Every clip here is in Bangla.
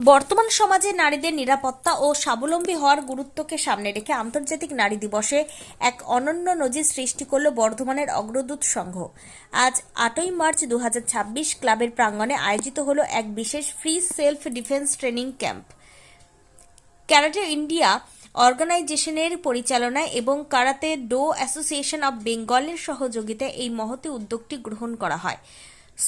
বর্তমান সমাজে নারীদের নিরাপত্তা ও স্বাবলম্বী হওয়ার গুরুত্বকে সামনে রেখে আন্তর্জাতিক নারী দিবসে এক অনন্য নজির সৃষ্টি করল বর্ধমানের অগ্রদূত সংঘ। আজ 8ই মার্চ 2026 ক্লাবের প্রাঙ্গণে আয়োজিত হলো এক বিশেষ free self defence training camp. Karate India অর্গানাইজেশনের পরিচালনায় এবং কারাতে ডো অ্যাসোসিয়েশন অব বেঙ্গলের সহযোগিতায় এই মহতী উদ্যোগটি গ্রহণ করা হয়।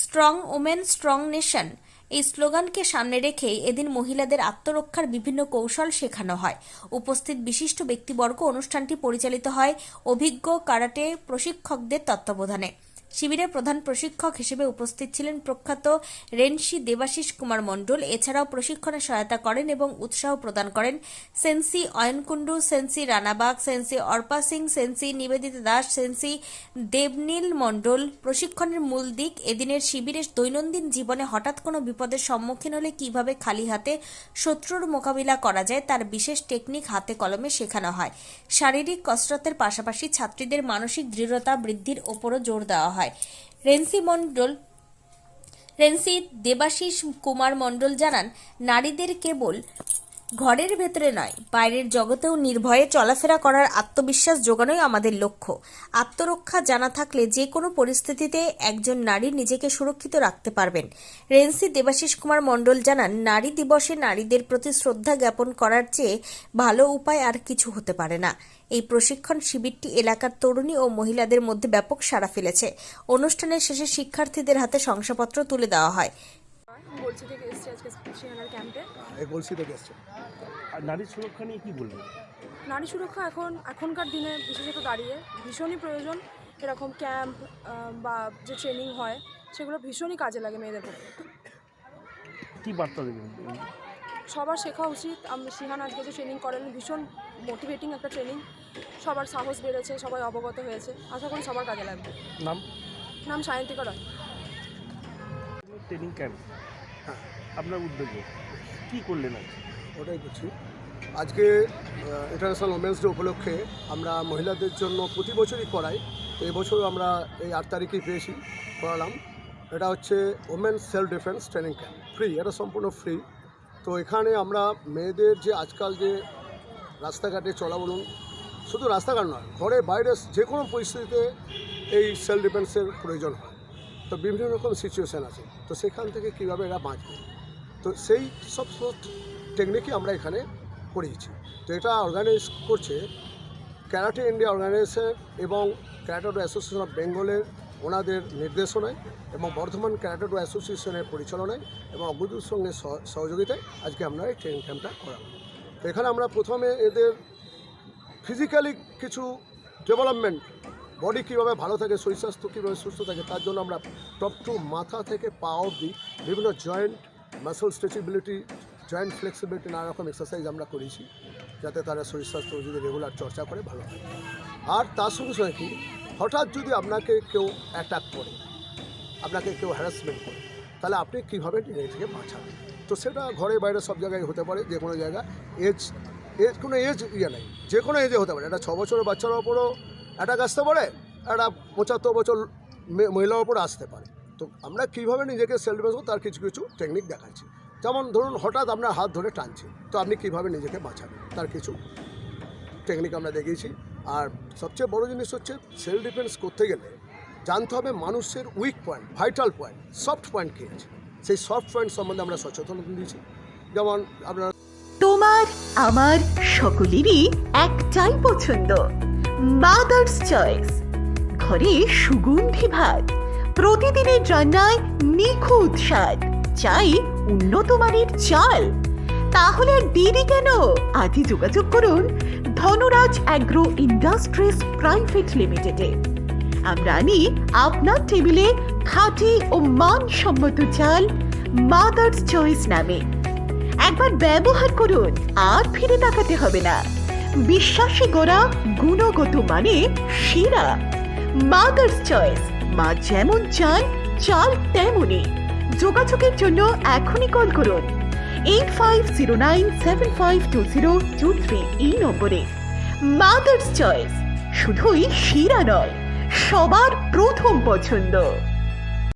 স্ট্রং ওমেন স্ট্রং নেশন এই স্লোগানকে সামনে রেখে এদিন মহিলাদের আত্মরক্ষার বিভিন্ন কৌশল শেখানো হয়। উপস্থিত বিশিষ্ট ব্যক্তিবর্গ অনুষ্ঠানটি পরিচালিত হয় অভিজ্ঞ কারাটে প্রশিক্ষকদের তত্ত্বাবধানে। শিবিরে প্রধান প্রশিক্ষক হিসেবে উপস্থিত ছিলেন প্রখ্যাত রেনশি দেবাশিস কুমার মণ্ডল। এছাড়াও প্রশিক্ষণে সহায়তা করেন এবং উৎসাহ প্রদান করেন সেন্সি অয়নকুণ্ডু, সেন্সি রানাবাগ, সেন্সি অর্পা সিং, সেন্সি নিবেদিতা দাস, সেন্সি দেবনীল মণ্ডল। প্রশিক্ষণের মূল দিক এদিনের শিবিরের দৈনন্দিন জীবনে হঠাৎ কোনো বিপদের সম্মুখীন হলে কিভাবে খালি হাতে শত্রুর মোকাবিলা করা যায় তার বিশেষ টেকনিক হাতে কলমে শেখানো হয়। শারীরিক কসরতের পাশাপাশি ছাত্রীদের মানসিক দৃঢ়তা বৃদ্ধির ওপরও জোর দেওয়া হয়। রেনসি দেবাশিস কুমার মণ্ডল জানান, নারীদের কেবল ঘরের ভেতরে নয়, বাইরের জগতেও নির্ভয়ে চলাফেরা করার আত্মবিশ্বাস যোগানোই আমাদের লক্ষ্য। আত্মরক্ষা জানা থাকলে যে কোনো পরিস্থিতিতে একজন নারী নিজেকে সুরক্ষিত রাখতে পারবেন। রেনসি দেবাশিস কুমার মণ্ডল জানান, নারী দিবসে নারীদের প্রতি শ্রদ্ধা জ্ঞাপন করার চেয়ে ভালো উপায় আর কিছু হতে পারে না। এই প্রশিক্ষণ শিবিরটি এলাকার তরুণী ও মহিলাদের মধ্যে ব্যাপক সাড়া ফেলেছে। অনুষ্ঠানের শেষে শিক্ষার্থীদের হাতে শংসাপত্র তুলে দেওয়া হয়। গলসি থেকে এসেছি আজকে সিহানার ক্যাম্পে। গলসি থেকে এসছে। আর নারী সুরক্ষা নিয়ে কী বলবেন? নারী সুরক্ষা এখনকার দিনে বিশেষত দাঁড়িয়ে ভীষণই প্রয়োজন। এরকম ক্যাম্প বা যে ট্রেনিং হয় সেগুলো ভীষণই কাজে লাগে মেয়েদের পক্ষে। কী বার্তা দেবেন? সবার শেখা উচিত। সিহান আজকে যে ট্রেনিং করেন ভীষণ মোটিভেটিং একটা ট্রেনিং। সবার সাহস বেড়েছে, সবাই অবগত হয়েছে। আশা করি সবার কাজে লাগবে। নাম সায়ন্তিকা রয়। ট্রেনিং ক্যাম্প আপনার উদ্যোগে কী করলেন আজ? ওটাই করছি। আজকে ইন্টারন্যাশনাল ওমেন্স ডে উপলক্ষে আমরা মহিলাদের জন্য প্রতি বছরই করাই। তো এবছরও আমরা এই 8 তারিখেই পেয়েছি, করালাম। এটা হচ্ছে women self defence training camp, free, এটা সম্পূর্ণ ফ্রি। তো এখানে আমরা মেয়েদের যে আজকাল যে রাস্তাঘাটে চলা বলুন, শুধু রাস্তাঘাট নয়, ঘরে বাইরে যে কোনো পরিস্থিতিতে এই সেলফ ডিফেন্সের প্রয়োজন হয়। তো বিভিন্ন রকম সিচুয়েশান আছে, তো সেখান থেকে কীভাবে এরা বাঁচবে, তো সেই সব টেকনিকই আমরা এখানে পড়িয়েছি। তো এটা অর্গানাইজ করছে ক্যারাটে ইন্ডিয়া অর্গানাইজেশন এবং ক্যারাটে ডো অ্যাসোসিয়েশন অফ বেঙ্গলের ওনাদের নির্দেশনায় এবং বর্ধমান ক্যারাটে ডো অ্যাসোসিয়েশনের পরিচালনায় এবং অগ্রদূত সঙ্গে সহযোগিতায় আজকে আমরা এই ট্রেনিং ক্যাম্পটা করাবো। তো এখানে আমরা প্রথমে এদের ফিজিক্যালি কিছু ডেভেলপমেন্ট, বডি কীভাবে ভালো থাকে, শরীর স্বাস্থ্য কীভাবে সুস্থ থাকে, তার জন্য আমরা টপ টু মাথা থেকে পা অবধি বিভিন্ন joint muscle stretchability, joint flexibility, নানা রকম এক্সারসাইজ আমরা করেছি, যাতে তারা শরীর স্বাস্থ্য যদি রেগুলার চর্চা করে ভালো হয়। আর তার সঙ্গে সঙ্গে কি, হঠাৎ যদি আপনাকে কেউ অ্যাটাক করে, আপনাকে কেউ হ্যারাসমেন্ট করে, তাহলে আপনি কীভাবে নিজে থেকে বাঁচাবেন। তো সেটা ঘরে বাইরে সব জায়গায় হতে পারে, যে কোনো জায়গা, কোনো এজ নেই, যে কোনো এজে হতে পারে। একটা 6 বছরের বাচ্চার ওপরও অ্যাটাক আসতে পারে, একটা 75 বছর মহিলার ওপর আসতে পারে। তো আমরা কীভাবে নিজেকে সেলফ ডিফেন্স করব তার কিছু কিছু টেকনিক দেখাচ্ছি। যেমন ধরুন, হঠাৎ আপনার হাত ধরে টানছে, তো আপনি কীভাবে নিজেকে বাঁচাবেন তার কিছু টেকনিক আমরা দেখিয়েছি। আর সবচেয়ে বড় জিনিস হচ্ছে, সেলফ ডিফেন্স করতে গেলে জানতে হবে মানুষের weak point, vital point, soft point কী আছে। সেই সফট পয়েন্ট সম্বন্ধে আমরা সচেতনতা দিয়েছি। যেমন আপনার, তোমার আমার সকলেরই একটাই পছন্দ, মাদার্স চয়েস। ঘরে সুগন্ধি ভাত, প্রতিদিনের রান্নায় নিখুঁত স্বাদ, চাই উন্নত মানের চাল। তাহলে আর দেরি কেন? আজই যোগাযোগ করুন ধনরাজ অ্যাগ্রো ইন্ডাস্ট্রিজ প্রাইভেট লিমিটেডে। আমরা আনি আপনার টেবিলে খাঁটি ও মানসম্মত চাল মাদার্স চয়েস নামে। একবার ব্যবহার করুন, আর ফিরে তাকাতে হবে না। বিশ্বাসে গড়া গুণগত মানে সেরা মাদার্স চয়েস। মা যেমন চান, চাল তেমনই। যোগাযোগের জন্য এখনই কল করুন 8509752023 এই নম্বরে। মাদার্স চয়েস শুধুই সেরা নয়, সবার প্রথম পছন্দ।